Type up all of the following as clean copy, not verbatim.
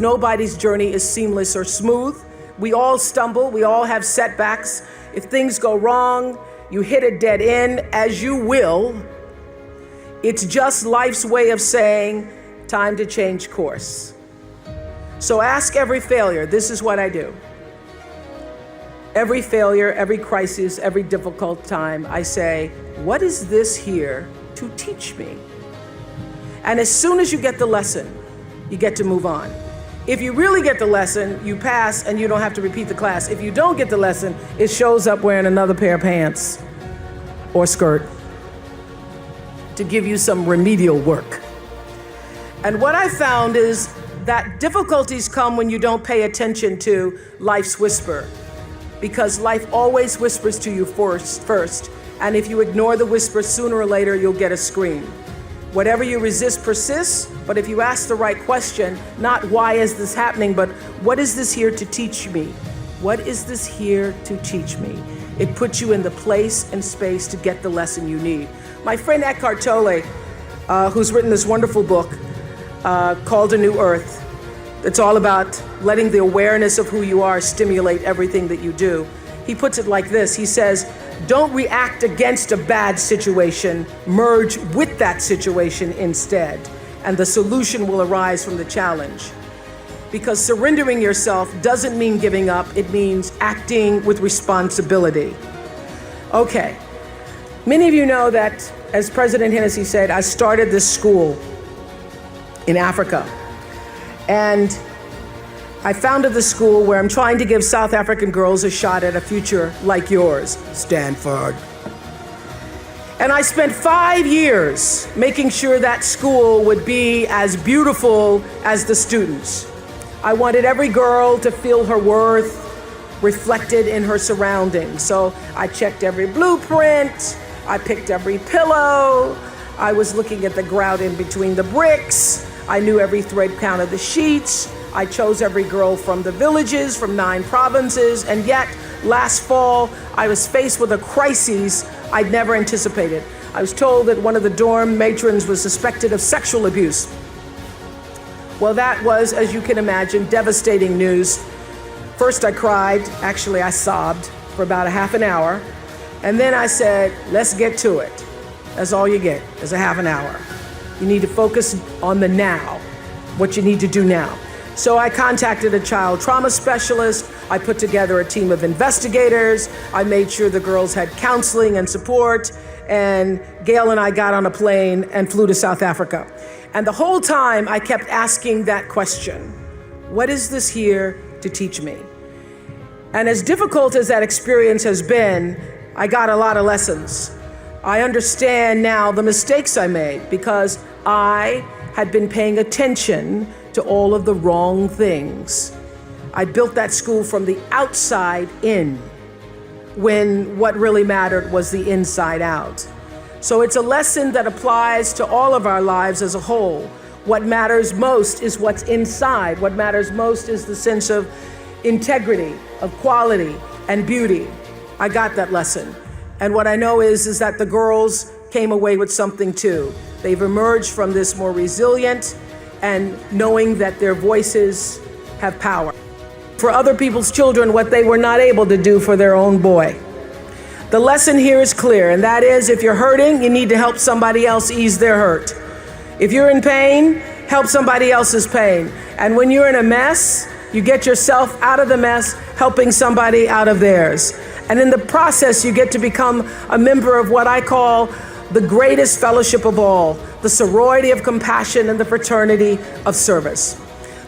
Nobody's journey is seamless or smooth. We all stumble, we all have setbacks. If things go wrong, you hit a dead end, as you will. It's just life's way of saying, time to change course. So ask every failure. This is what I do. Every failure, every crisis, every difficult time, I say, what is this here to teach me? And as soon as you get the lesson, you get to move on. If you really get the lesson, you pass and you don't have to repeat the class. If you don't get the lesson, it shows up wearing another pair of pants or skirt to give you some remedial work. And what I found is that difficulties come when you don't pay attention to life's whisper, because life always whispers to you first. And if you ignore the whisper, sooner or later, you'll get a scream. Whatever you resist persists, but if you ask the right question, not why is this happening, but what is this here to teach me? What is this here to teach me? It puts you in the place and space to get the lesson you need. My friend Eckhart Tolle, who's written this wonderful book called A New Earth, it's all about letting the awareness of who you are stimulate everything that you do. He puts it like this. He says, don't react against a bad situation, merge with that situation instead, and the solution will arise from the challenge. Because surrendering yourself doesn't mean giving up, it means acting with responsibility. Okay, many of you know that, as President Hennessy said, I started this school in Africa. And I founded the school where I'm trying to give South African girls a shot at a future like yours, Stanford. And I spent 5 years making sure that school would be as beautiful as the students. I wanted every girl to feel her worth reflected in her surroundings. So I checked every blueprint, I picked every pillow, I was looking at the grout in between the bricks, I knew every thread count of the sheets. I chose every girl from the villages, from 9 provinces, and yet last fall I was faced with a crisis I'd never anticipated. I was told that one of the dorm matrons was suspected of sexual abuse. Well, that was, as you can imagine, devastating news. First I cried, actually I sobbed for about a half an hour, and then I said, let's get to it. That's all you get, is a half an hour. You need to focus on the now, what you need to do now. So I contacted a child trauma specialist. I put together a team of investigators. I made sure the girls had counseling and support. And Gail and I got on a plane and flew to South Africa. And the whole time I kept asking that question, what is this here to teach me? And as difficult as that experience has been, I got a lot of lessons. I understand now the mistakes I made because I had been paying attention to all of the wrong things. I built that school from the outside in, when what really mattered was the inside out. So it's a lesson that applies to all of our lives as a whole. What matters most is what's inside. What matters most is the sense of integrity, of quality, and beauty. I got that lesson. And what I know is that the girls came away with something too. They've emerged from this more resilient and knowing that their voices have power. For other people's children, what they were not able to do for their own boy. The lesson here is clear, and that is, if you're hurting, you need to help somebody else ease their hurt. If you're in pain, help somebody else's pain. And when you're in a mess, you get yourself out of the mess, helping somebody out of theirs. And in the process, you get to become a member of what I call the greatest fellowship of all, the sorority of compassion and the fraternity of service.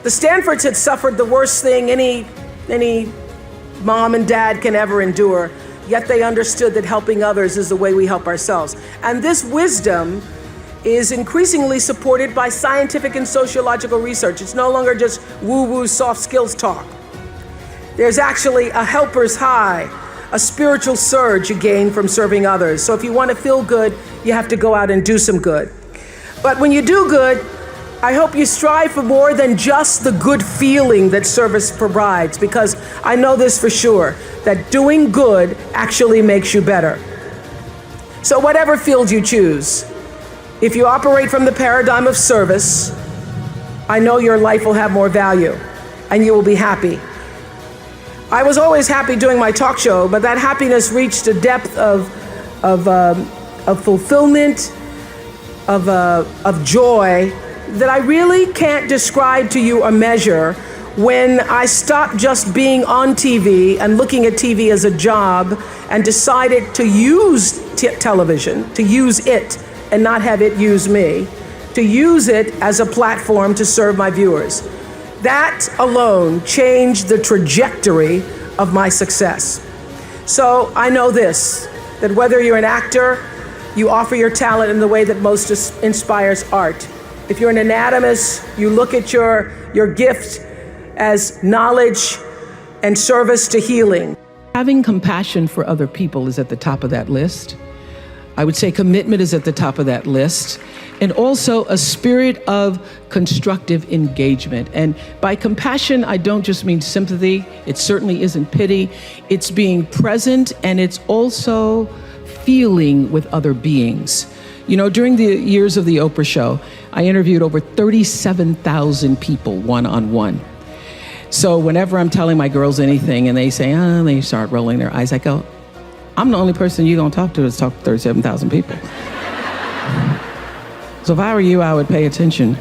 The Stanfords had suffered the worst thing any mom and dad can ever endure, yet they understood that helping others is the way we help ourselves. And this wisdom is increasingly supported by scientific and sociological research. It's no longer just woo-woo soft skills talk. There's actually a helper's high, a spiritual surge you gain from serving others. So if you want to feel good, you have to go out and do some good. But when you do good, I hope you strive for more than just the good feeling that service provides, because I know this for sure, that doing good actually makes you better. So whatever field you choose, if you operate from the paradigm of service, I know your life will have more value and you will be happy. I was always happy doing my talk show, but that happiness reached a depth of fulfillment, of joy that I really can't describe to you or measure when I stopped just being on TV and looking at TV as a job and decided to use television, to use it and not have it use me, to use it as a platform to serve my viewers. That alone changed the trajectory of my success. So I know this, that whether you're an actor, you offer your talent in the way that most inspires art. If you're an anatomist, you look at your gift as knowledge and service to healing. Having compassion for other people is at the top of that list. I would say commitment is at the top of that list. And also a spirit of constructive engagement. And by compassion, I don't just mean sympathy. It certainly isn't pity. It's being present, and it's also feeling with other beings. You know, during the years of the Oprah show, I interviewed over 37,000 people one-on-one. So whenever I'm telling my girls anything and they say, they start rolling their eyes, I go, I'm the only person you're gonna talk to that's talked to 37,000 people. So if I were you, I would pay attention.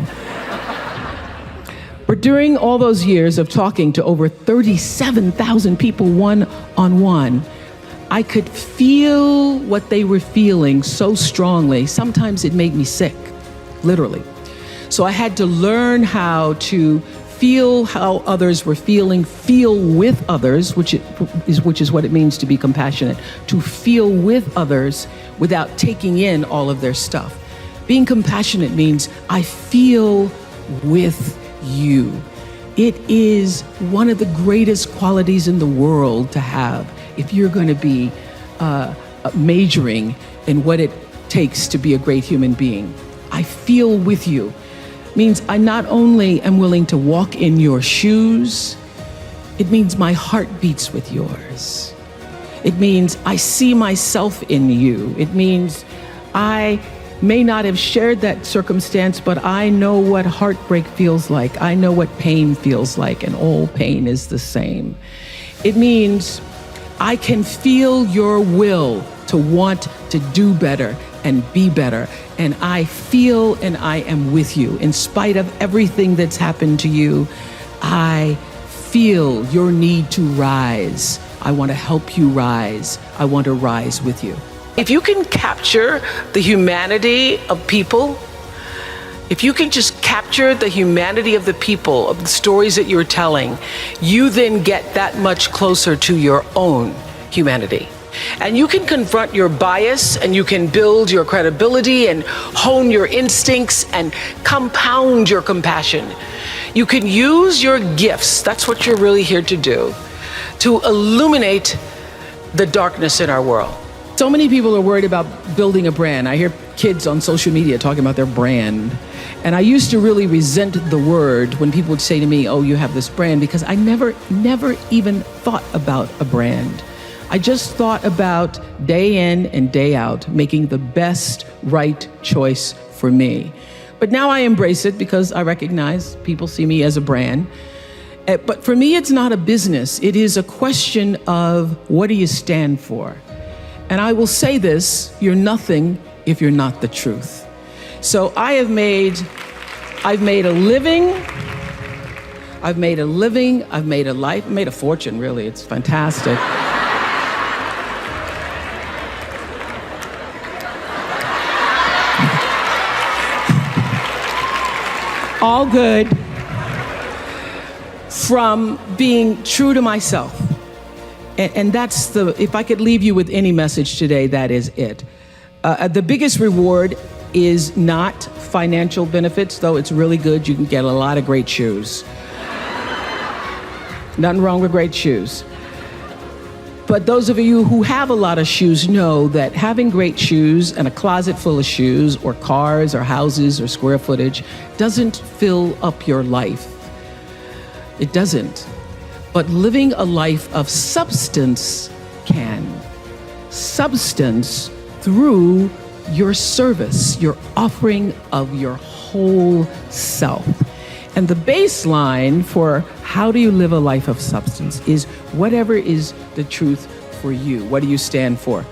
But during all those years of talking to over 37,000 people one-on-one, I could feel what they were feeling so strongly. Sometimes it made me sick, literally. So I had to learn how to feel how others were feeling, feel with others, which is what it means to be compassionate, to feel with others without taking in all of their stuff. Being compassionate means I feel with you. It is one of the greatest qualities in the world to have if you're going to be majoring in what it takes to be a great human being. I feel with you means I not only am willing to walk in your shoes, it means my heart beats with yours. It means I see myself in you. It means I may not have shared that circumstance, but I know what heartbreak feels like. I know what pain feels like, and all pain is the same. It means I can feel your will to want to do better and be better. And I feel and I am with you. In spite of everything that's happened to you, I feel your need to rise. I want to help you rise. I want to rise with you. If you can capture the humanity of people, if you can just capture the humanity of the people, of the stories that you're telling, you then get that much closer to your own humanity. And you can confront your bias, and you can build your credibility and hone your instincts and compound your compassion. You can use your gifts, that's what you're really here to do, to illuminate the darkness in our world. So many people are worried about building a brand. I hear kids on social media talking about their brand. And I used to really resent the word when people would say to me, oh, you have this brand, because I never even thought about a brand. I just thought about day in and day out, making the best right choice for me. But now I embrace it because I recognize people see me as a brand. But for me, it's not a business. It is a question of what do you stand for? And I will say this, you're nothing if you're not the truth. So I've made a living, I've made a life, I've made a fortune, really. It's fantastic. All good from being true to myself. And that's if I could leave you with any message today, that is it. The biggest reward is not financial benefits, though it's really good. You can get a lot of great shoes. Nothing wrong with great shoes. But those of you who have a lot of shoes know that having great shoes and a closet full of shoes or cars or houses or square footage doesn't fill up your life. It doesn't. But living a life of substance can. Substance through your service, your offering of your whole self. And the baseline for how do you live a life of substance is whatever is the truth for you. What do you stand for?